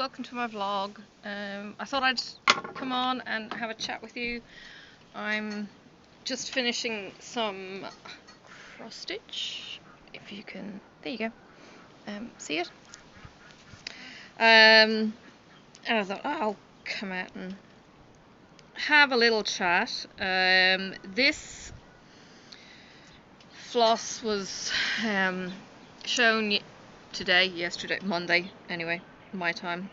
welcome to my vlog. I thought I'd come on and have a chat with you. I'm just finishing some cross stitch, if you can, there you go, see it? And I thought, oh, I'll come out and have a little chat. This floss was shown yesterday, Monday anyway, my time.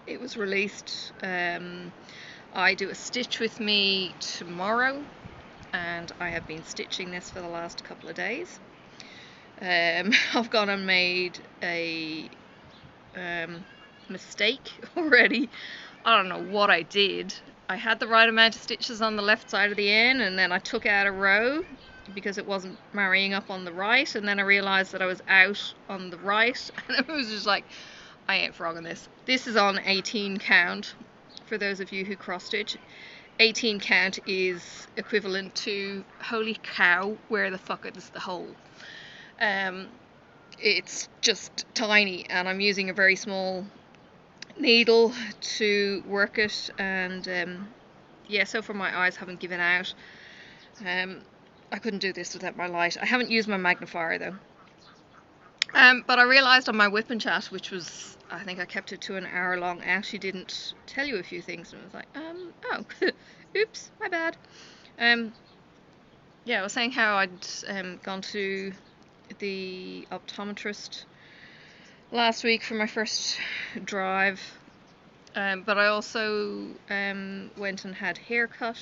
It was released. I do a stitch with me tomorrow, and I have been stitching this for the last couple of days. I've gone and made a mistake already. I don't know what I did. I had the right amount of stitches on the left side of the N, and then I took out a row because it wasn't marrying up on the right, and then I realized that I was out on the right, and it was just like, I ain't frogging this. This is on 18 count, for those of you who cross stitch. 18 count is equivalent to, holy cow, where the fuck is the hole? It's just tiny, and I'm using a very small needle to work it, and yeah, so far my eyes haven't given out. I couldn't do this without my light. I haven't used my magnifier though. But I realised on my whip and chat, which was, I think I kept it to an hour long, I actually didn't tell you a few things, and I was like, oh, oops, my bad. Yeah, I was saying how I'd gone to the optometrist last week for my first drive, but I also went and had hair cut,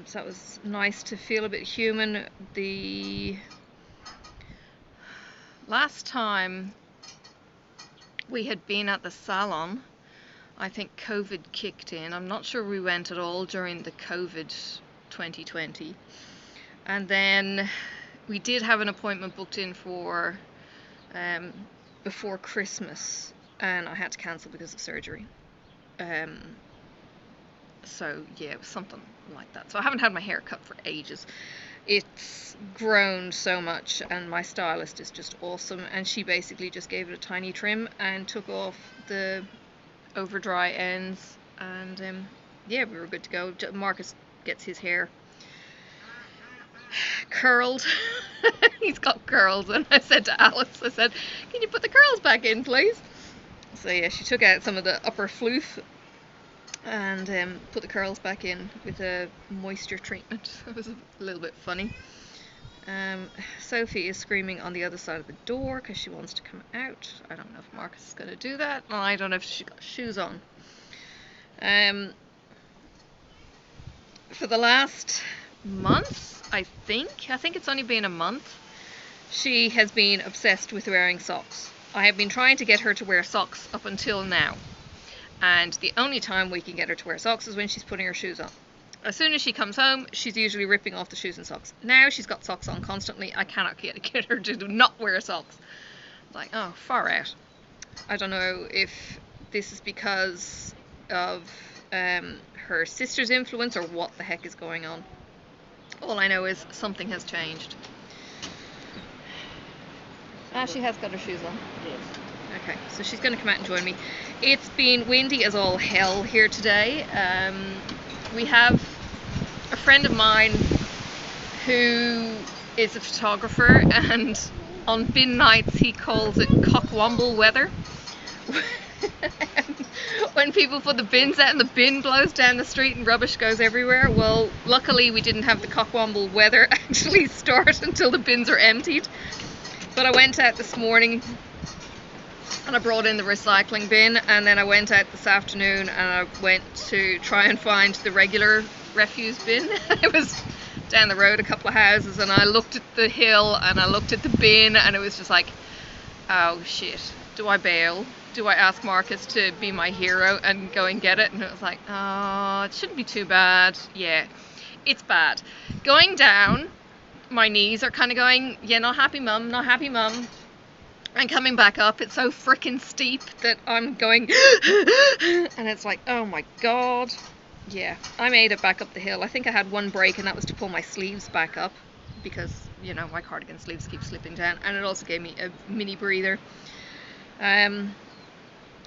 so that was nice to feel a bit human. The last time we had been at the salon, I think COVID kicked in. I'm not sure we went at all during the COVID 2020, and then we did have an appointment booked in for before Christmas, and I had to cancel because of surgery. So yeah, it was something like that. So I haven't had my hair cut for ages. It's grown so much, and my stylist is just awesome, and she basically just gave it a tiny trim and took off the over dry ends, and yeah, we were good to go. Marcus gets his hair curled. He's got curls, and I said to Alice, I said, can you put the curls back in, please? So yeah, she took out some of the upper floof and put the curls back in with a moisture treatment. It was a little bit funny. Sophie is screaming on the other side of the door because she wants to come out. I don't know if Marcus is going to do that, and I don't know if she got shoes on. For the last month, I think it's only been a month, she has been obsessed with wearing socks. I have been trying to get her to wear socks up until now, and the only time we can get her to wear socks is when she's putting her shoes on. As soon as she comes home, she's usually ripping off the shoes and socks. Now she's got socks on constantly. I cannot get her to not wear socks. Like, oh, far out. I don't know if this is because of her sister's influence or what the heck is going on. All I know is something has changed. She has got her shoes on. Yes. Okay, so she's going to come out and join me. It's been windy as all hell here today. We have a friend of mine who is a photographer, and on bin nights he calls it cockwomble weather. When people put the bins out and the bin blows down the street and rubbish goes everywhere. Well, luckily we didn't have the cockwomble weather actually start until the bins are emptied. But I went out this morning and I brought in the recycling bin, and then I went out this afternoon and I went to try and find the regular refuse bin. It was down the road a couple of houses, and I looked at the hill and I looked at the bin, and it was just like, oh shit, do I bail? Do I ask Marcus to be my hero and go and get it? And it was like, oh, it shouldn't be too bad. Yeah, it's bad. Going down, my knees are kind of going, yeah, not happy mum, not happy mum. And coming back up, it's so freaking steep that I'm going, and it's like, oh my god. Yeah, I made it back up the hill. I think I had one break, and that was to pull my sleeves back up because, you know, my cardigan sleeves keep slipping down, and it also gave me a mini breather.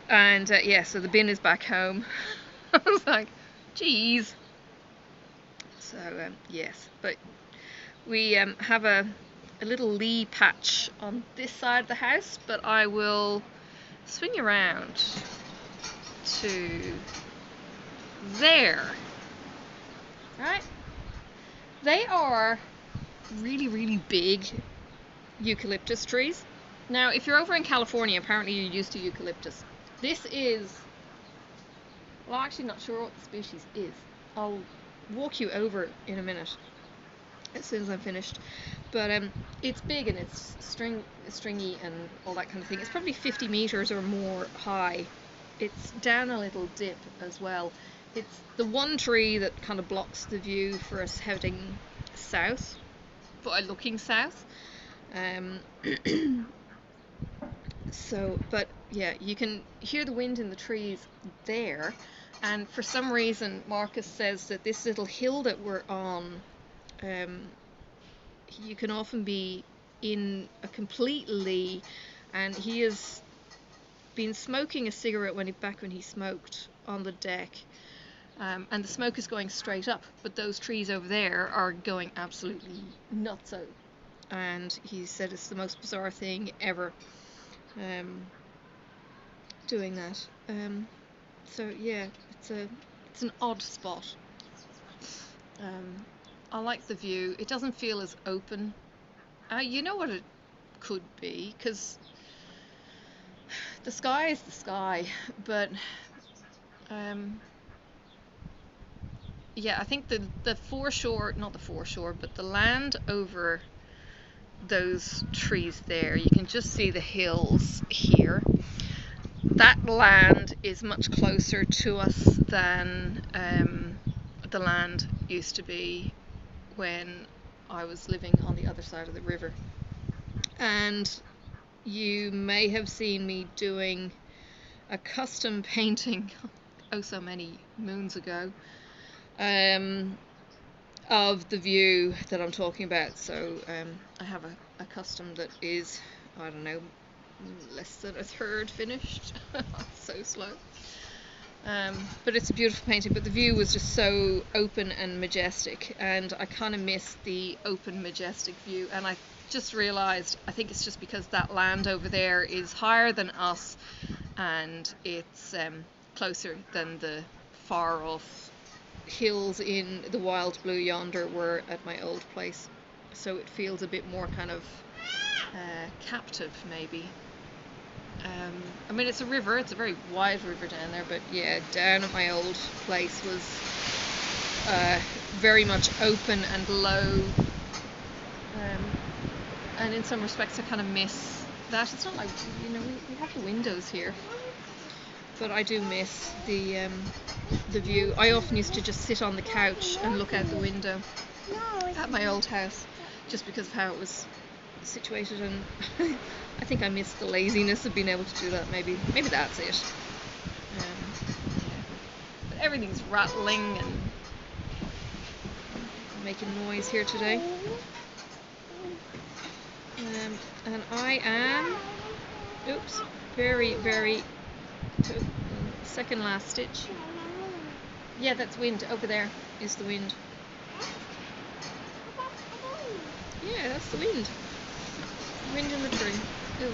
And yeah, so the bin is back home. I was like, geez. So yes, but we have a little lee patch on this side of the house, but I will swing around to there. Right? They are really, really big eucalyptus trees. Now, if you're over in California, apparently you're used to eucalyptus. This is, well, I'm actually not sure what the species is. I'll walk you over in a minute as soon as I'm finished. But it's big and it's stringy and all that kind of thing. It's probably 50 meters or more high. It's down a little dip as well. It's the one tree that kind of blocks the view for us heading south, but looking south. So, but yeah, you can hear the wind in the trees there, and for some reason Marcus says that this little hill that we're on, you can often be in a complete lee, and he has been smoking a cigarette back when he smoked on the deck, and the smoke is going straight up, but those trees over there are going absolutely nutso, and he said it's the most bizarre thing ever. Doing that. So yeah, it's an odd spot. I like the view. It doesn't feel as open. You know what it could be, because the sky is the sky, but yeah, I think the foreshore, not the foreshore, but the land over those trees there, you can just see the hills here. That land is much closer to us than the land used to be when I was living on the other side of the river. And you may have seen me doing a custom painting oh so many moons ago of the view that I'm talking about. So I have a custom that is, I don't know, less than a third finished. So slow. But it's a beautiful painting, but the view was just so open and majestic, and I kind of missed the open majestic view, and I just realized I think it's just because that land over there is higher than us, and it's closer than the far off hills in the wild blue yonder were at my old place, so it feels a bit more kind of captive maybe. I mean, it's a river, it's a very wide river down there, but yeah, down at my old place was very much open and low, and in some respects I kind of miss that. It's not like, you know, we have the windows here, but I do miss the view. I often used to just sit on the couch and look out the window at my old house, just because of how it was situated, and I think I missed the laziness of being able to do that. Maybe that's it. Yeah. But everything's rattling and making noise here today. And I am, oops, very second last stitch. Yeah, that's wind. Over there is the wind. Yeah, that's the wind. Wind in the tree. Ooh.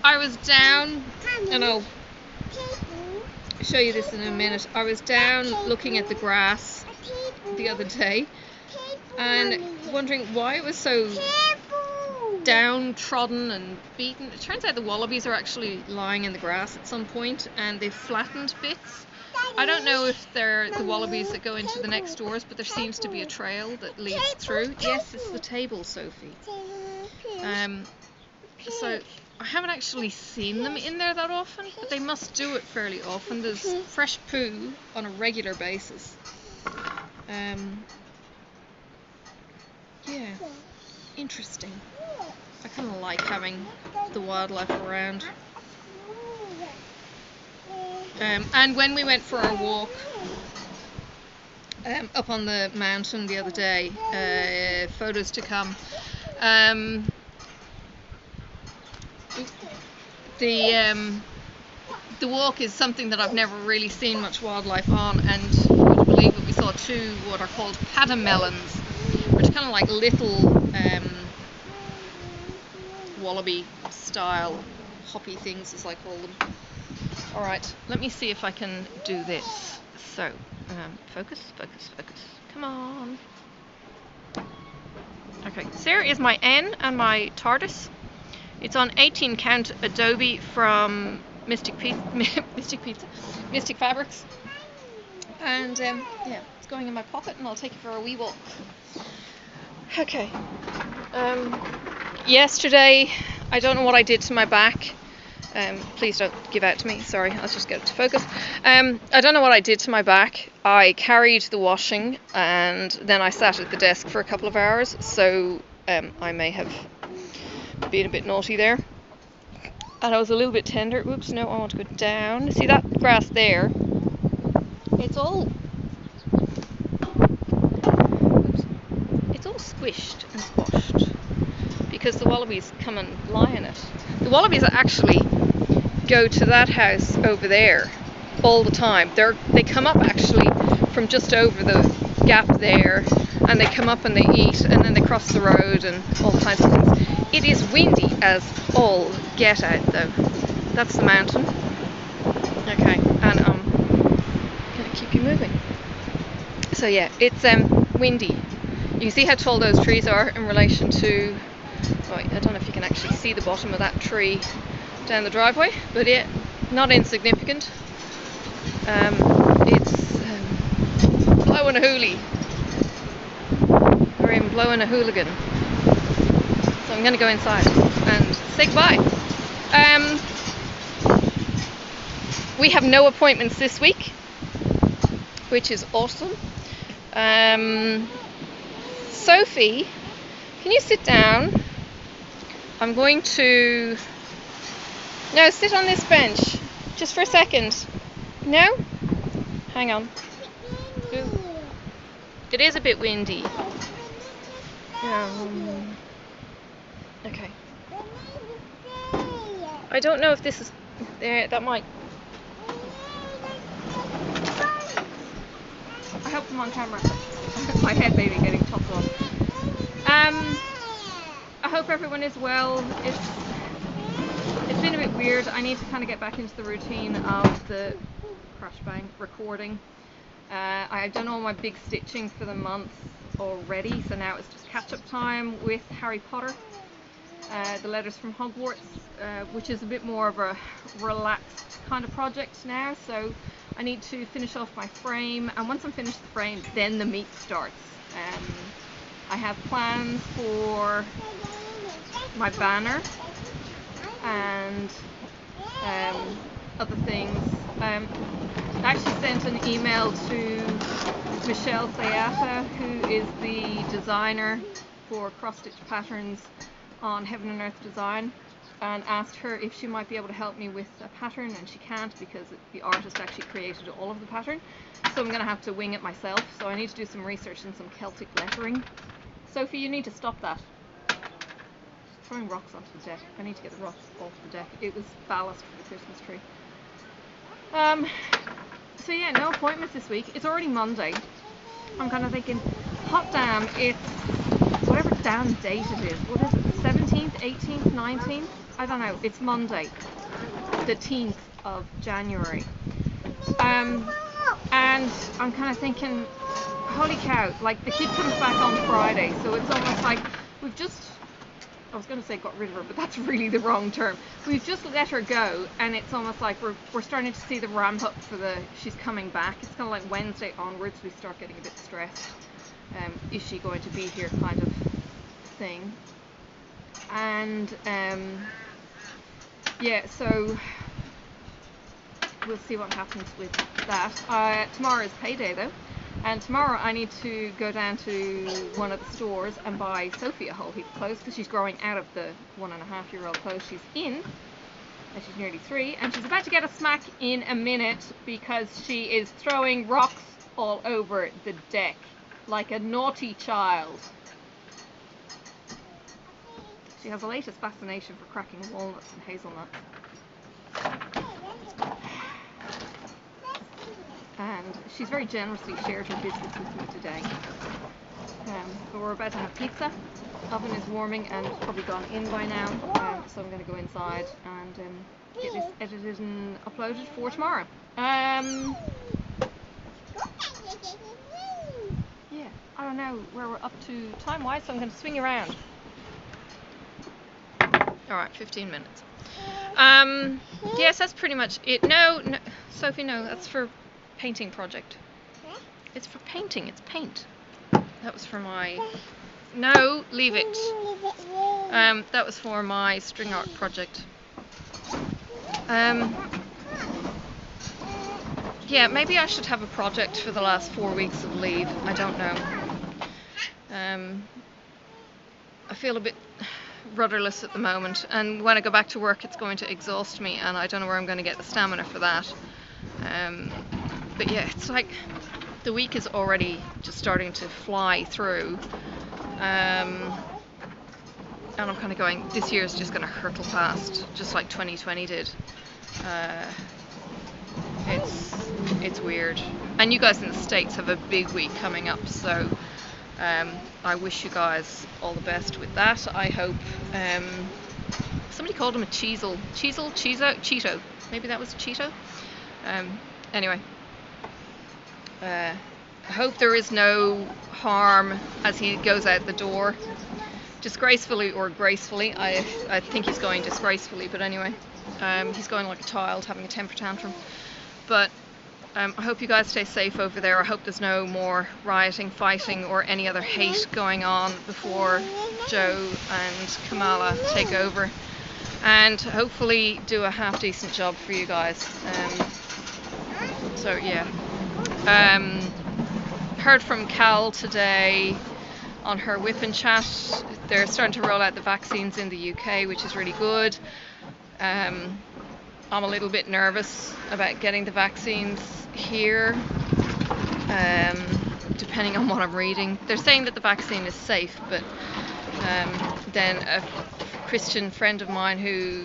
I was down, and I'll show you this in a minute. I was down looking at the grass the other day and wondering why it was so downtrodden and beaten. It turns out the wallabies are actually lying in the grass at some point, and they've flattened bits. I don't know if they're the wallabies that go into the next doors, but there seems to be a trail that leads through. Yes, it's the table, Sophie. So I haven't actually seen them in there that often, but they must do it fairly often. There's fresh poo on a regular basis. Yeah, interesting. I kind of like having the wildlife around. And when we went for our walk up on the mountain the other day, photos to come, the walk is something that I've never really seen much wildlife on, and would you believe it, we saw 2 what are called patamelons, which are kind of like little wallaby style hoppy things, as I call them. Alright, let me see if I can do this. So, focus, come on. Okay, so here is my N and my TARDIS. It's on 18 count Adobe from Mystic Fabrics. And yeah, it's going in my pocket, and I'll take it for a wee walk. Okay. Yesterday, I don't know what I did to my back. Please don't give out to me. Sorry, I'll just get it to focus. I don't know what I did to my back. I carried the washing, and then I sat at the desk for a couple of hours. So I may have been a bit naughty there. And I was a little bit tender. Oops, no, I want to go down. See that grass there? It's all squished and squashed because the wallabies come and lie in it. The wallabies actually go to that house over there all the time. They come up actually from just over the gap there, and they come up and they eat, and then they cross the road and all kinds of things. It is windy as all get out though. That's the mountain. Okay, and I'm gonna keep you moving. So yeah, it's windy. You can see how tall those trees are in relation to, I don't know if you can actually see the bottom of that tree down the driveway, but yeah, not insignificant. It's blowing a hoolie, or even blowing a hooligan. So I'm going to go inside and say goodbye. We have no appointments this week, which is awesome. Sophie, can you sit down? I'm going to... No, sit on this bench. Just for a second. No? Hang on. Ooh. It is a bit windy. Okay. I don't know if this is... There, that might... I hope I'm on camera. My head maybe getting topped off. I hope everyone is well. It's been a bit weird. I need to kind of get back into the routine of the crash bang recording. I've done all my big stitching for the month already, so now it's just catch-up time with Harry Potter, the Letters from Hogwarts, which is a bit more of a relaxed kind of project now. So I need to finish off my frame, and once I'm finished the frame, then the meat starts. I have plans for my banner and other things. I actually sent an email to Michelle Sayata, who is the designer for cross-stitch patterns on Heaven and Earth Design, and asked her if she might be able to help me with a pattern, and she can't because the artist actually created all of the pattern. So I'm going to have to wing it myself, so I need to do some research and some Celtic lettering. Sophie, you need to stop that. She's throwing rocks onto the deck. I need to get the rocks off the deck. It was ballast for the Christmas tree. So yeah, no appointments this week. It's already Monday. I'm kind of thinking, hot damn, it's whatever damn date it is. What is it, the 17th, 18th, 19th? I don't know. It's Monday, the 10th of January. And I'm kind of thinking, holy cow, like the kid comes back on Friday, so it's almost like we've just, I was going to say got rid of her, but that's really the wrong term. We've just let her go, and it's almost like we're starting to see the ramp up for she's coming back. It's kind of like Wednesday onwards we start getting a bit stressed. Is she going to be here kind of thing. And yeah, so we'll see what happens with that. Tomorrow is payday though, and tomorrow I need to go down to one of the stores and buy Sophie a whole heap of clothes, because she's growing out of the 1.5-year-old clothes she's in, and she's nearly 3, and she's about to get a smack in a minute because she is throwing rocks all over the deck like a naughty child. She has the latest fascination for cracking walnuts and hazelnuts. and she's very generously shared her biscuits with me today. But we're about to have pizza. Oven is warming and it's probably gone in by now, so I'm going to go inside and get this edited and uploaded for tomorrow. Yeah, I don't know where we're up to time-wise, so I'm going to swing around. Alright, 15 minutes. Yes, that's pretty much it. No, Sophie, no, that's for painting project. It's for painting, it's paint. That was for my... No, leave it. That was for my string art project. Yeah, maybe I should have a project for the last 4 weeks of leave. I don't know. I feel a bit rudderless at the moment, and when I go back to work it's going to exhaust me, and I don't know where I'm going to get the stamina for that. But yeah, it's like the week is already just starting to fly through, and I'm kind of going, this year is just going to hurtle past, just like 2020 did. It's weird, and you guys in the States have a big week coming up, so I wish you guys all the best with that. I hope, somebody called him a Cheeto, maybe that was a Cheeto. Anyway, I hope there is no harm as he goes out the door, disgracefully or gracefully. I think he's going disgracefully, but anyway, he's going like a child having a temper tantrum. But I hope you guys stay safe over there. I hope there's no more rioting, fighting, or any other hate going on before Joe and Kamala take over, and hopefully do a half decent job for you guys. So yeah, heard from Cal today on her whip and chat. They're starting to roll out the vaccines in the UK, which is really good. I'm a little bit nervous about getting the vaccines here, depending on what I'm reading. They're saying that the vaccine is safe, but then a Christian friend of mine who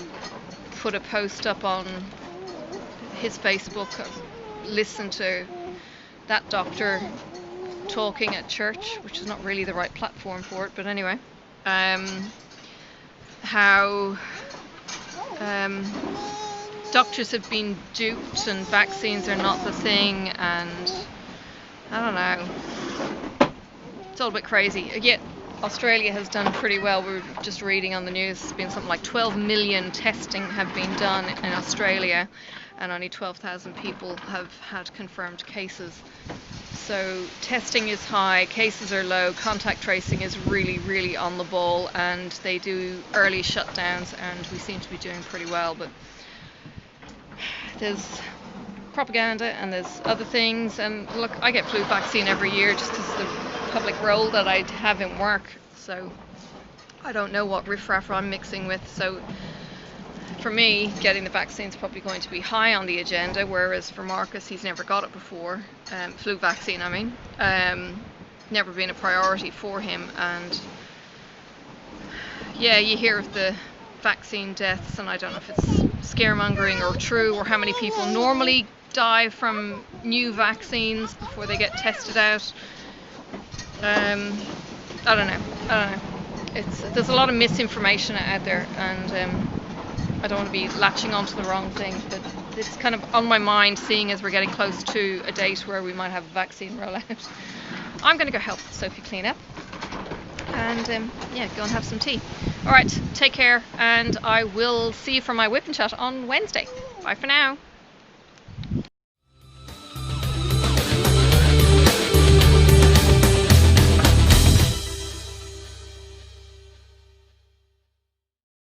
put a post up on his Facebook, listened to that doctor talking at church, which is not really the right platform for it, but anyway, how doctors have been duped and vaccines are not the thing, and I don't know, it's all a bit crazy. Yet Australia has done pretty well. We're just reading on the news, it's been something like 12 million testing have been done in Australia, and only 12,000 people have had confirmed cases. So testing is high, cases are low, contact tracing is really, really on the ball, and they do early shutdowns, and we seem to be doing pretty well. But there's propaganda and there's other things, and look, I get flu vaccine every year just because of the public role that I have in work, so I don't know what riffraff I'm mixing with. So for me, getting the vaccine is probably going to be high on the agenda, whereas for Marcus, he's never got it before. Flu vaccine, I mean. Never been a priority for him, and yeah, you hear of the vaccine deaths, and I don't know if it's scaremongering or true, or how many people normally die from new vaccines before they get tested out. I don't know. There's a lot of misinformation out there, and I don't want to be latching onto the wrong thing, but it's kind of on my mind, seeing as we're getting close to a date where we might have a vaccine rollout. I'm going to go help Sophie clean up, and yeah, go and have some tea. Alright, take care, and I will see you for my whip and chat on Wednesday. Bye for now.